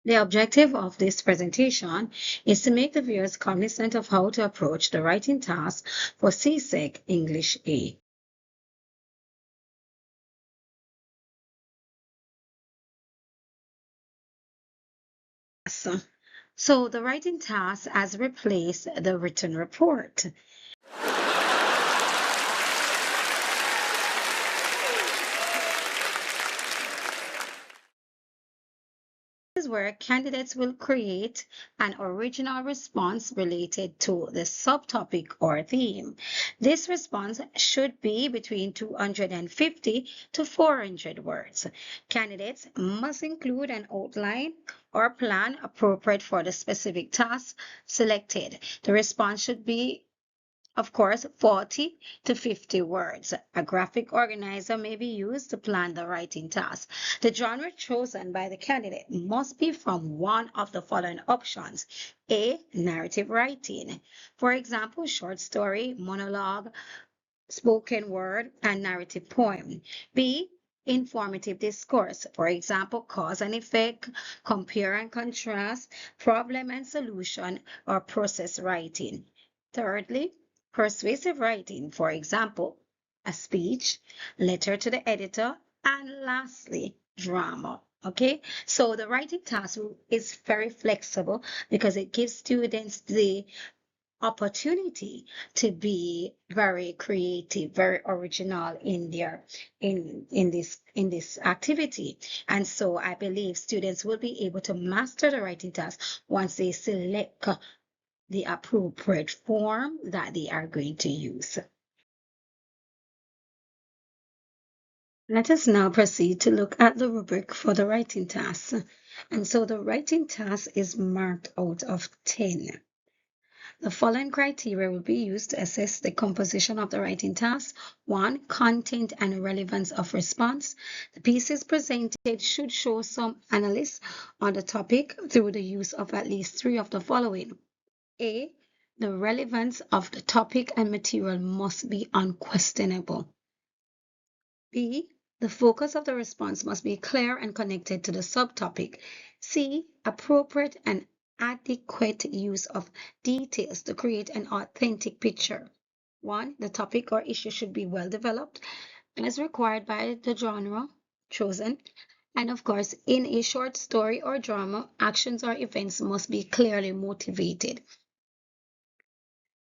The objective of this presentation is to make the viewers cognizant of how to approach the writing task for CSEC English A. So the writing task has replaced the written report. Is where candidates will create an original response related to the subtopic or theme. This response should be between 250 to 400 words. Candidates must include an outline or plan appropriate for the specific task selected. The response should be, of course, 40 to 50 words. A graphic organizer may be used to plan the writing task. The genre chosen by the candidate must be from one of the following options. A, narrative writing. For example, short story, monologue, spoken word, and narrative poem. B, informative discourse. For example, cause and effect, compare and contrast, problem and solution, or process writing. Thirdly, persuasive writing, for example, a speech, letter to the editor, and lastly, drama. Okay, so the writing task is very flexible because it gives students the opportunity to be very creative, very original in their in this activity. And so I believe students will be able to master the writing task once they select the appropriate form that they are going to use. Let us now proceed to look at the rubric for the writing task. And so the writing task is marked out of 10. The following criteria will be used to assess the composition of the writing task. 1. Content and relevance of response. The pieces presented should show some analysis on the topic through the use of at least 3 of the following. A. The relevance of the topic and material must be unquestionable. B. The focus of the response must be clear and connected to the subtopic. C. Appropriate and adequate use of details to create an authentic picture. 1. The topic or issue should be well developed as required by the genre chosen. And of course, in a short story or drama, actions or events must be clearly motivated.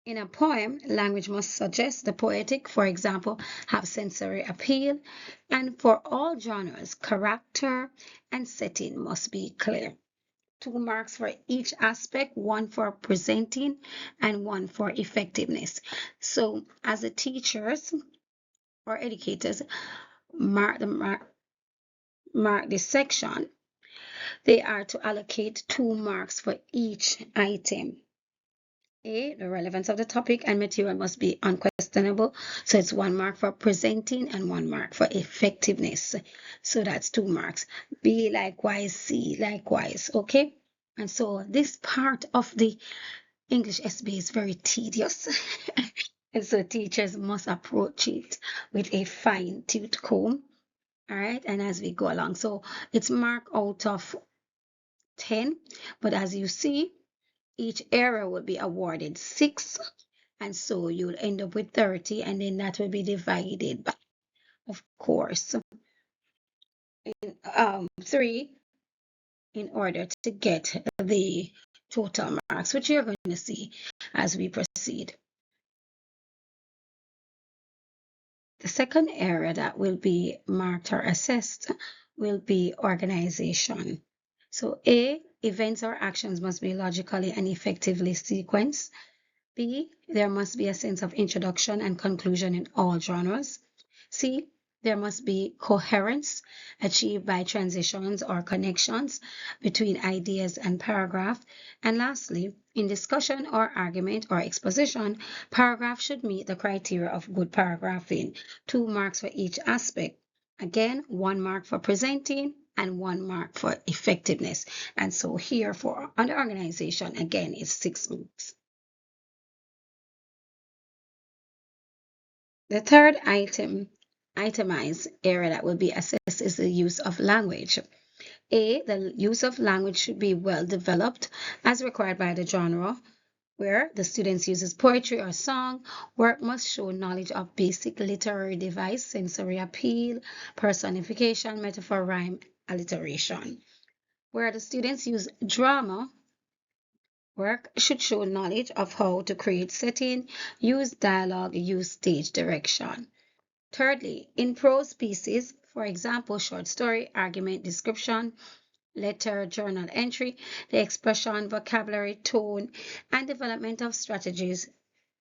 In a poem, language must suggest the poetic, for example, have sensory appeal, and for all genres, character and setting must be clear. 2 marks for each aspect, 1 for presenting and 1 for effectiveness. So as the teachers or educators mark this section, they are to allocate 2 marks for each item. A, the relevance of the topic and material must be unquestionable. So it's 1 mark for presenting and 1 mark for effectiveness. So that's 2 marks. B, likewise. C, likewise. Okay. And so this part of the English SB is very tedious. And so teachers must approach it with a fine-tooth comb. All right. And as we go along. So it's marked out of 10. But as you see, each area will be awarded 6, and so you'll end up with 30, and then that will be divided by, of course, 3 in order to get the total marks, which you're going to see as we proceed. The second area that will be marked or assessed will be organization. So A, events or actions must be logically and effectively sequenced. B, there must be a sense of introduction and conclusion in all genres. C, there must be coherence achieved by transitions or connections between ideas and paragraph. And lastly, in discussion or argument or exposition, paragraph should meet the criteria of good paragraphing. 2 marks for each aspect. Again, 1 mark for presenting and 1 mark for effectiveness. And so here for under organization, again, it's 6 marks. The third itemized area that will be assessed is the use of language. The use of language should be well developed as required by the genre. Where the students uses poetry or song, work must show knowledge of basic literary device, sensory appeal, personification, metaphor, rhyme, alliteration. Where the students use drama, work should show knowledge of how to create setting, use dialogue, use stage direction. Thirdly, in prose pieces, for example, short story, argument, description, letter, journal entry, the expression, vocabulary, tone, and development of strategies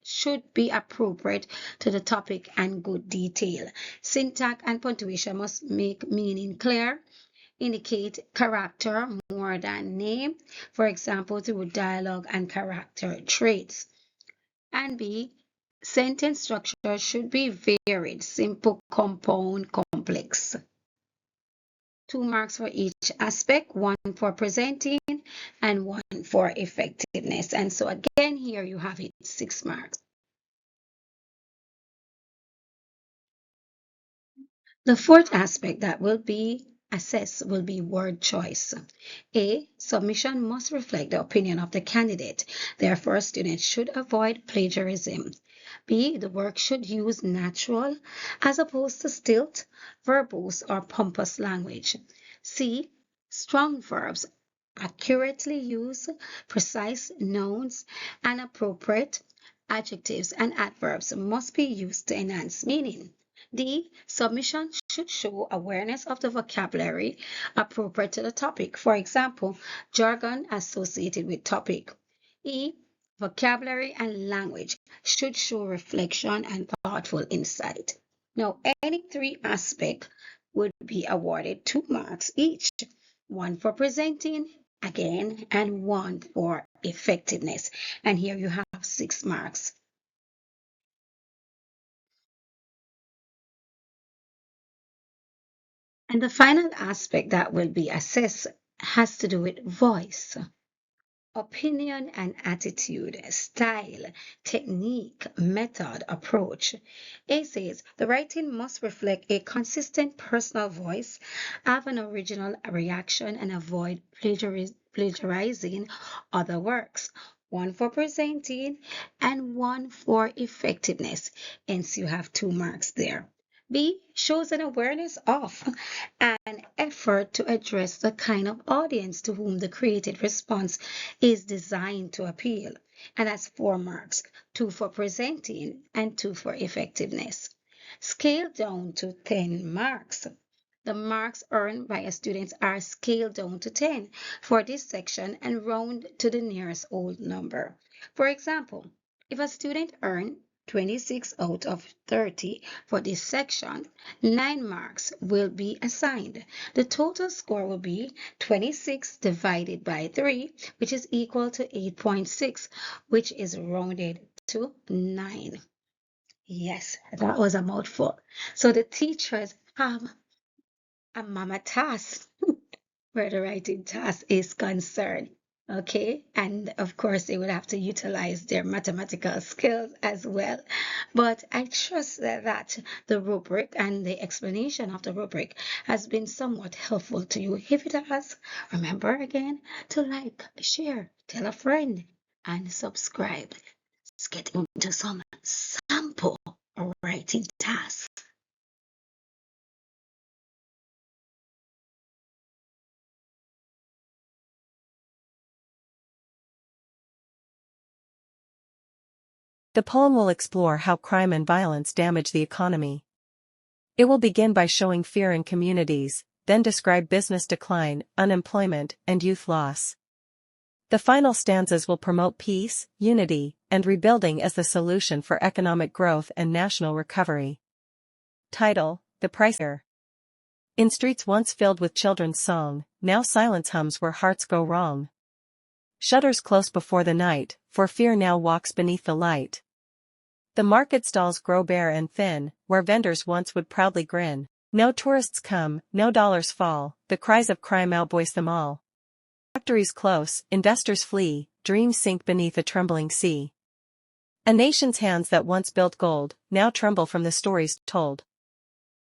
should be appropriate to the topic and good detail. Syntax and punctuation must make meaning clear, indicate character more than name, for example, through dialogue and character traits. And B, sentence structure should be varied, simple, compound, complex. 2 marks for each aspect, 1 for presenting and 1 for effectiveness. And so again, here you have it, 6 marks. The fourth aspect that will be assessed will be word choice. Submission must reflect the opinion of the candidate. Therefore, students should avoid plagiarism. B, the work should use natural as opposed to stilt, verbose, or pompous language. C, strong verbs accurately use, precise nouns, and appropriate adjectives and adverbs must be used to enhance meaning. D, submission should show awareness of the vocabulary appropriate to the topic. For example, jargon associated with topic. E, vocabulary and language should show reflection and thoughtful insight. Now, any 3 aspects would be awarded 2 marks each, 1 for presenting, again, and 1 for effectiveness. And here you have 6 marks. And the final aspect that will be assessed has to do with voice, opinion and attitude, style, technique, method, approach. A says the writing must reflect a consistent personal voice, have an original reaction, and avoid plagiarizing other works. 1 for presenting and 1 for effectiveness. Hence, you have 2 marks there. B shows an awareness of an effort to address the kind of audience to whom the created response is designed to appeal. And that's 4 marks, 2 for presenting and 2 for effectiveness. Scale down to 10 marks. The marks earned by a student are scaled down to 10 for this section and round to the nearest whole number. For example, if a student earned 26 out of 30 for this section, 9 marks will be assigned. The total score will be 26 divided by 3, which is equal to 8.6, which is rounded to 9. Yes, that was a mouthful. So the teachers have a mama task where the writing task is concerned. Okay, and of course, they will have to utilize their mathematical skills as well. But I trust that the rubric and the explanation of the rubric has been somewhat helpful to you. If it has, remember again to like, share, tell a friend, and subscribe. Let's get into some sample writing tasks. The poem will explore how crime and violence damage the economy. It will begin by showing fear in communities, then describe business decline, unemployment, and youth loss. The final stanzas will promote peace, unity, and rebuilding as the solution for economic growth and national recovery. Title: The Price Here. In streets once filled with children's song, now silence hums where hearts go wrong. Shutters close before the night, for fear now walks beneath the light. The market stalls grow bare and thin, where vendors once would proudly grin. Now tourists come, now dollars fall, the cries of crime outvoice them all. Factories close, investors flee, dreams sink beneath a trembling sea. A nation's hands that once built gold, now tremble from the stories told.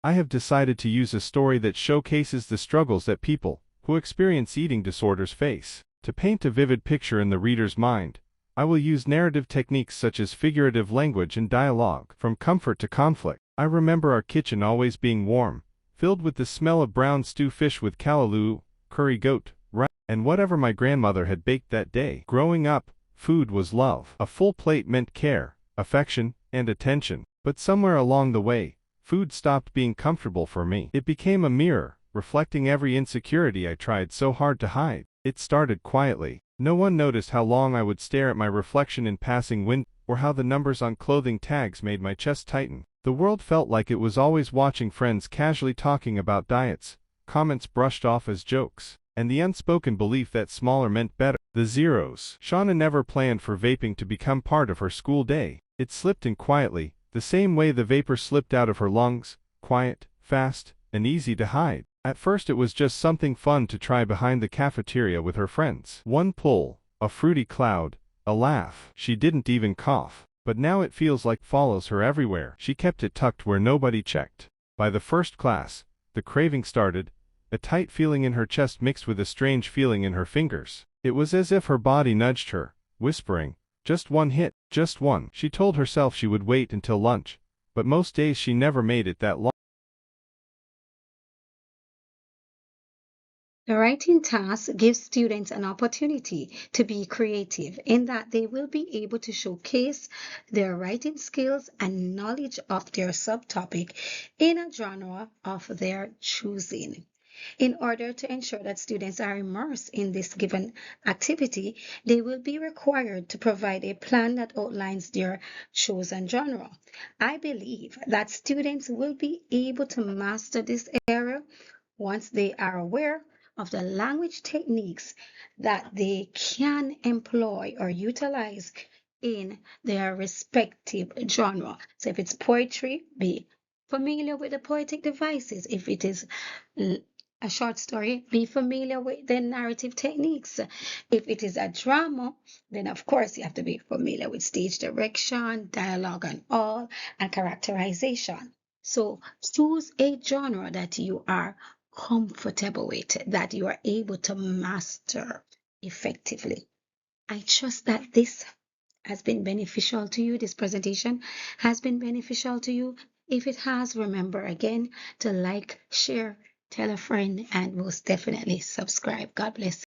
I have decided to use a story that showcases the struggles that people who experience eating disorders face. To paint a vivid picture in the reader's mind, I will use narrative techniques such as figurative language and dialogue. From comfort to conflict, I remember our kitchen always being warm, filled with the smell of brown stew fish with callaloo, curry goat, rice, and whatever my grandmother had baked that day. Growing up, food was love. A full plate meant care, affection, and attention. But somewhere along the way, food stopped being comfortable for me. It became a mirror, reflecting every insecurity I tried so hard to hide. It started quietly. No one noticed how long I would stare at my reflection in passing windows, or how the numbers on clothing tags made my chest tighten. The world felt like it was always watching, friends casually talking about diets, comments brushed off as jokes, and the unspoken belief that smaller meant better. The zeros. Shauna never planned for vaping to become part of her school day. It slipped in quietly, the same way the vapor slipped out of her lungs, quiet, fast, and easy to hide. At first it was just something fun to try behind the cafeteria with her friends. One pull, a fruity cloud, a laugh. She didn't even cough. But now it feels like follows her everywhere. She kept it tucked where nobody checked. By the first class, the craving started, a tight feeling in her chest mixed with a strange feeling in her fingers. It was as if her body nudged her, whispering, "Just one hit, just one." She told herself she would wait until lunch, but most days she never made it that long. The writing task gives students an opportunity to be creative in that they will be able to showcase their writing skills and knowledge of their subtopic in a genre of their choosing. In order to ensure that students are immersed in this given activity, they will be required to provide a plan that outlines their chosen genre. I believe that students will be able to master this area once they are aware of the language techniques that they can employ or utilize in their respective genre. So if it's poetry, be familiar with the poetic devices. If it is a short story, be familiar with the narrative techniques. If it is a drama, then of course you have to be familiar with stage direction, dialogue and all, and characterization. So choose a genre that you are comfortable with, that you are able to master effectively. I trust that this has been beneficial to you. This presentation has been beneficial to you. If it has, remember again to like, share, tell a friend, and most definitely subscribe. God bless.